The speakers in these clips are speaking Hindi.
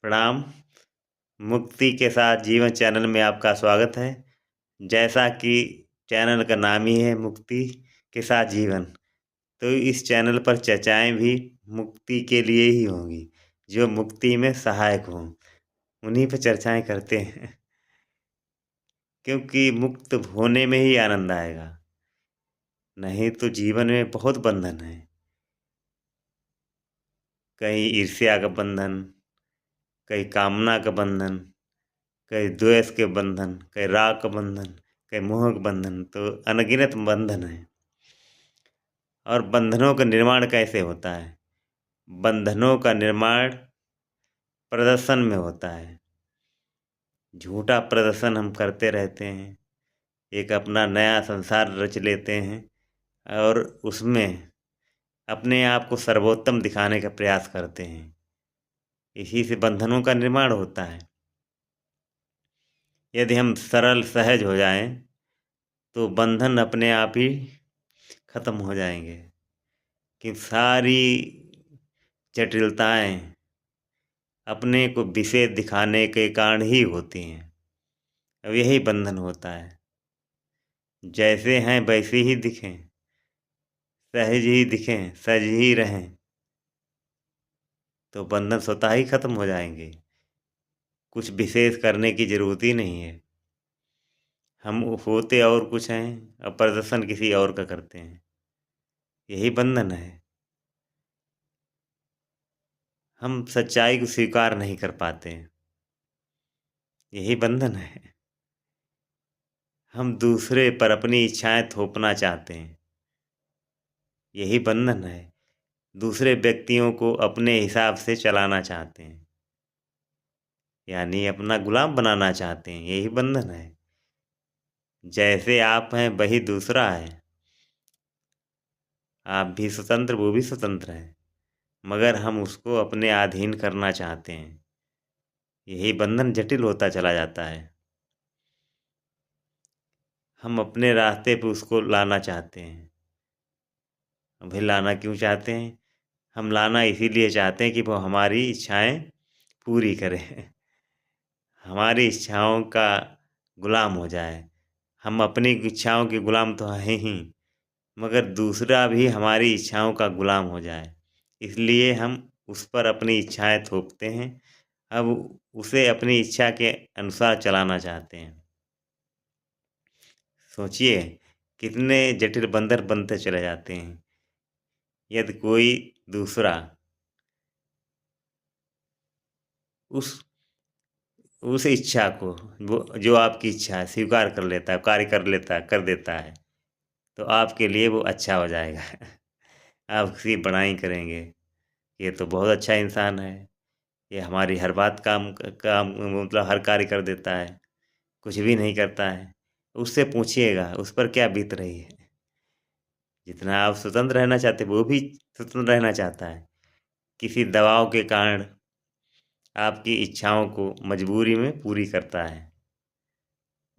प्रणाम। मुक्ति के साथ जीवन चैनल में आपका स्वागत है। जैसा कि चैनल का नाम ही है मुक्ति के साथ जीवन, तो इस चैनल पर चर्चाएं भी मुक्ति के लिए ही होंगी, जो मुक्ति में सहायक हों उन्हीं पर चर्चाएं करते हैं। क्योंकि मुक्त होने में ही आनंद आएगा, नहीं तो जीवन में बहुत बंधन है। कहीं ईर्ष्या का बंधन, कहीं कामना का बंधन, कहीं द्वेष के बंधन, कहीं राग का बंधन, कहीं मोह का बंधन, तो अनगिनत बंधन है। और बंधनों का निर्माण कैसे होता है? बंधनों का निर्माण प्रदर्शन में होता है। झूठा प्रदर्शन हम करते रहते हैं, एक अपना नया संसार रच लेते हैं और उसमें अपने आप को सर्वोत्तम दिखाने का प्रयास करते हैं। इसी से बंधनों का निर्माण होता है। यदि हम सरल सहज हो जाएं, तो बंधन अपने आप ही खत्म हो जाएंगे। कि सारी जटिलताएं अपने को विशेष दिखाने के कारण ही होती हैं। अब यही बंधन होता है। जैसे हैं वैसे ही दिखें, सहज ही दिखें, सहज ही रहें, तो बंधन स्वतः ही खत्म हो जाएंगे। कुछ विशेष करने की जरूरत ही नहीं है। हम होते और कुछ हैं और प्रदर्शन किसी और का करते हैं, यही बंधन है। हम सच्चाई को स्वीकार नहीं कर पाते हैं, यही बंधन है। हम दूसरे पर अपनी इच्छाएं थोपना चाहते हैं, यही बंधन है। दूसरे व्यक्तियों को अपने हिसाब से चलाना चाहते हैं, यानी अपना गुलाम बनाना चाहते हैं, यही बंधन है। जैसे आप हैं वही दूसरा है। आप भी स्वतंत्र, वो भी स्वतंत्र है, मगर हम उसको अपने अधीन करना चाहते हैं। यही बंधन जटिल होता चला जाता है। हम अपने रास्ते पे उसको लाना चाहते हैं। भाई लाना क्यों चाहते हैं? हम लाना इसीलिए चाहते हैं कि वो हमारी इच्छाएं पूरी करे, हमारी इच्छाओं का गुलाम हो जाए। हम अपनी इच्छाओं के गुलाम तो हैं ही, मगर दूसरा भी हमारी इच्छाओं का गुलाम हो जाए, इसलिए हम उस पर अपनी इच्छाएं थोपते हैं। अब उसे अपनी इच्छा के अनुसार चलाना चाहते हैं। सोचिए कितने जटिल बंधन बनते चले जाते हैं। यदि कोई दूसरा उस उस इच्छा को, वो जो आपकी इच्छा है, स्वीकार कर लेता है, कार्य कर लेता है, कर देता है, तो आपके लिए वो अच्छा हो जाएगा। आप उसकी बड़ाई करेंगे, ये तो बहुत अच्छा इंसान है, ये हमारी हर बात काम मतलब हर कार्य कर देता है, कुछ भी नहीं करता है। उससे पूछिएगा उस पर क्या बीत रही है। जितना आप स्वतंत्र रहना चाहते वो भी स्वतंत्र रहना चाहता है, किसी दबाव के कारण आपकी इच्छाओं को मजबूरी में पूरी करता है।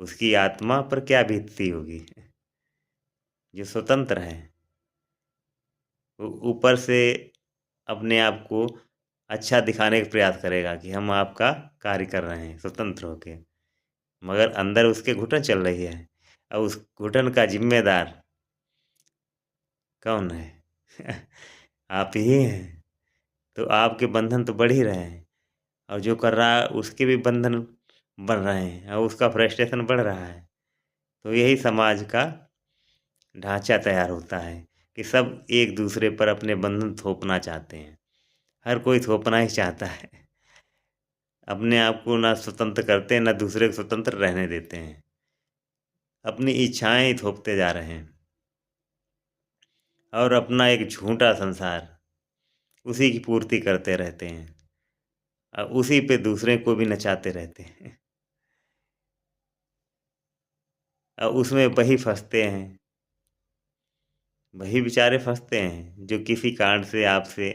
उसकी आत्मा पर क्या बीतती होगी। जो स्वतंत्र है वो ऊपर से अपने आप को अच्छा दिखाने का प्रयास करेगा कि हम आपका कार्य कर रहे हैं स्वतंत्र होके, मगर अंदर उसके घुटन चल रही है। अब उस घुटन का जिम्मेदार कौन है? आप ही हैं। तो आपके बंधन तो बढ़ ही रहे हैं, और जो कर रहा है उसके भी बंधन बढ़ रहे हैं और उसका फ्रस्ट्रेशन बढ़ रहा है। तो यही समाज का ढांचा तैयार होता है कि सब एक दूसरे पर अपने बंधन थोपना चाहते हैं। हर कोई थोपना ही चाहता है, अपने आप को ना स्वतंत्र करते हैं, ना दूसरे को स्वतंत्र रहने देते हैं। अपनी इच्छाएं ही थोपते जा रहे हैं और अपना एक झूठा संसार उसी की पूर्ति करते रहते हैं और उसी पे दूसरे को भी नचाते रहते हैं और उसमें वही फंसते हैं। वही बेचारे फंसते हैं जो किसी कारण से आपसे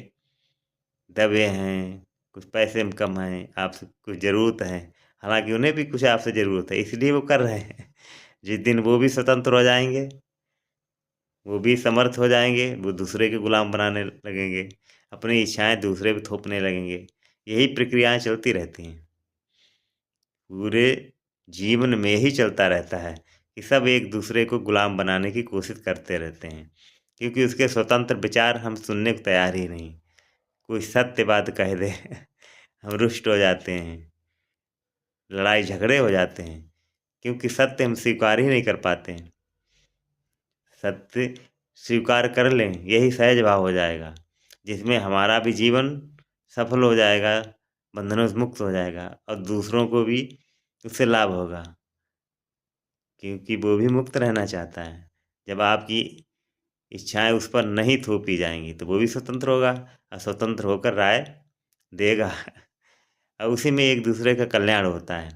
दबे हैं, कुछ पैसे में कम हैं, आपसे कुछ ज़रूरत है, हालांकि उन्हें भी कुछ आपसे ज़रूरत है, इसलिए वो कर रहे हैं। जिस दिन वो भी स्वतंत्र हो जाएंगे, वो भी समर्थ हो जाएंगे, वो दूसरे के गुलाम बनाने लगेंगे, अपनी इच्छाएं दूसरे पे थोपने लगेंगे, यही प्रक्रियाएं चलती रहती हैं, पूरे जीवन में ही चलता रहता है कि सब एक दूसरे को गुलाम बनाने की कोशिश करते रहते हैं, क्योंकि उसके स्वतंत्र विचार हम सुनने को तैयार ही नहीं। कोई सत्य बात कह दे हम रुष्ट हो जाते हैं, लड़ाई झगड़े हो जाते हैं, क्योंकि सत्य हम स्वीकार ही नहीं कर पाते हैं। सत्य स्वीकार कर लें, यही सहज भाव हो जाएगा, जिसमें हमारा भी जीवन सफल हो जाएगा, बंधनों से मुक्त हो जाएगा और दूसरों को भी उससे लाभ होगा, क्योंकि वो भी मुक्त रहना चाहता है। जब आपकी इच्छाएं उस पर नहीं थोपी जाएंगी तो वो भी स्वतंत्र होगा और स्वतंत्र होकर राय देगा और उसी में एक दूसरे का कल्याण होता है,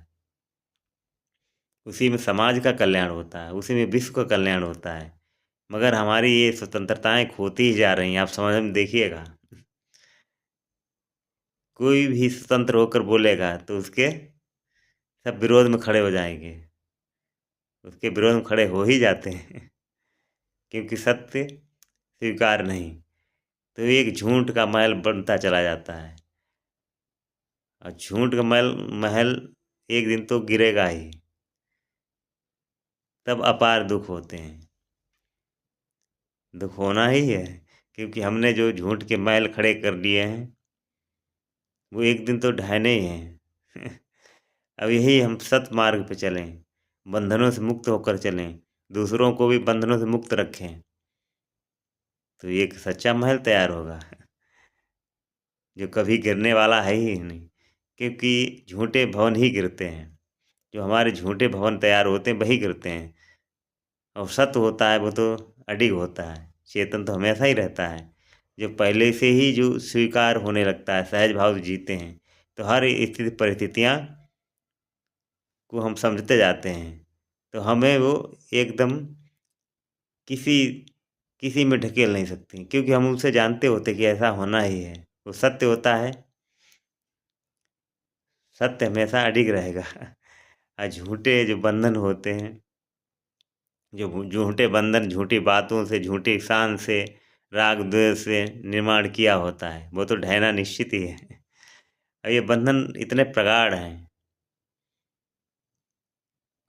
उसी में समाज का कल्याण होता है, उसी में विश्व का कल्याण होता है। मगर हमारी ये स्वतंत्रताएं खोती ही जा रही हैं, आप समझ में देखिएगा। कोई भी स्वतंत्र होकर बोलेगा तो उसके सब विरोध में खड़े हो जाएंगे, उसके विरोध में खड़े हो ही जाते हैं क्योंकि सत्य स्वीकार नहीं, तो एक झूठ का महल बनता चला जाता है और झूठ का महल महल एक दिन तो गिरेगा ही, तब अपार दुख होते हैं। दुख होना ही है, क्योंकि हमने जो झूठ के महल खड़े कर लिए हैं वो एक दिन तो ढहने ही हैं अब यही हम सत मार्ग पे चलें, बंधनों से मुक्त होकर चलें, दूसरों को भी बंधनों से मुक्त रखें, तो एक सच्चा महल तैयार होगा जो कभी गिरने वाला है ही नहीं, क्योंकि झूठे भवन ही गिरते हैं। जो हमारे झूठे भवन तैयार होते हैं वही गिरते हैं, और सत्य होता है वो तो अडिग होता है, चेतन तो हमेशा ही रहता है। जो पहले से ही जो स्वीकार होने लगता है, सहज भाव से जीते हैं, तो हर स्थिति परिस्थितियाँ को हम समझते जाते हैं, तो हमें वो एकदम किसी किसी में ढकेल नहीं सकती, क्योंकि हम उनसे जानते होते कि ऐसा होना ही है। वो सत्य होता है, सत्य हमेशा अडिग रहेगा और झूठे जो बंधन होते हैं, जो झूठे बंधन झूठी बातों से, झूठी शान से, राग द्वेष से निर्माण किया होता है, वो तो ढहना निश्चित ही है और ये बंधन इतने प्रगाढ़ हैं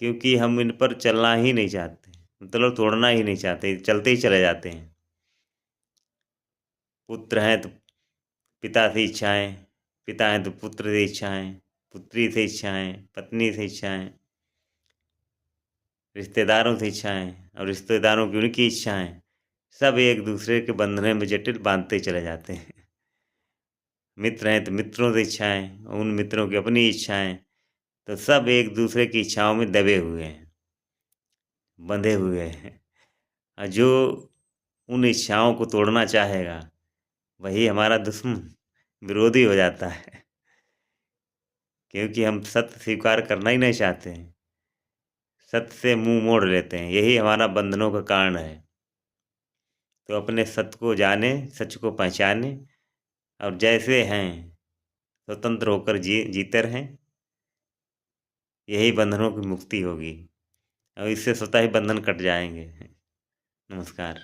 क्योंकि हम इन पर चलना ही नहीं चाहते, मतलब तोड़ना ही नहीं चाहते, चलते ही चले जाते हैं। पुत्र हैं तो पिता से इच्छाएं, पिता हैं तो पुत्र से इच्छाएं, पुत्री से इच्छाएं, पत्नी से इच्छाएं, रिश्तेदारों से इच्छाएं और रिश्तेदारों की उनकी इच्छाएं, सब एक दूसरे के बंधने में जटिल बांधते चले जाते हैं। मित्र हैं तो मित्रों से इच्छाएं, उन मित्रों की अपनी इच्छाएं, तो सब एक दूसरे की इच्छाओं में दबे हुए हैं, बंधे हुए हैं। और जो उन इच्छाओं को तोड़ना चाहेगा वही हमारा दुश्मन, विरोधी हो जाता है, क्योंकि हम सत्य स्वीकार करना ही नहीं चाहते हैं, सत्य से मुंह मोड़ लेते हैं, यही हमारा बंधनों का कारण है। तो अपने सत्य को जाने, सच को पहचाने और जैसे हैं स्वतंत्र होकर जीते रहें, यही बंधनों की मुक्ति होगी और इससे स्वतः ही बंधन कट जाएंगे। नमस्कार।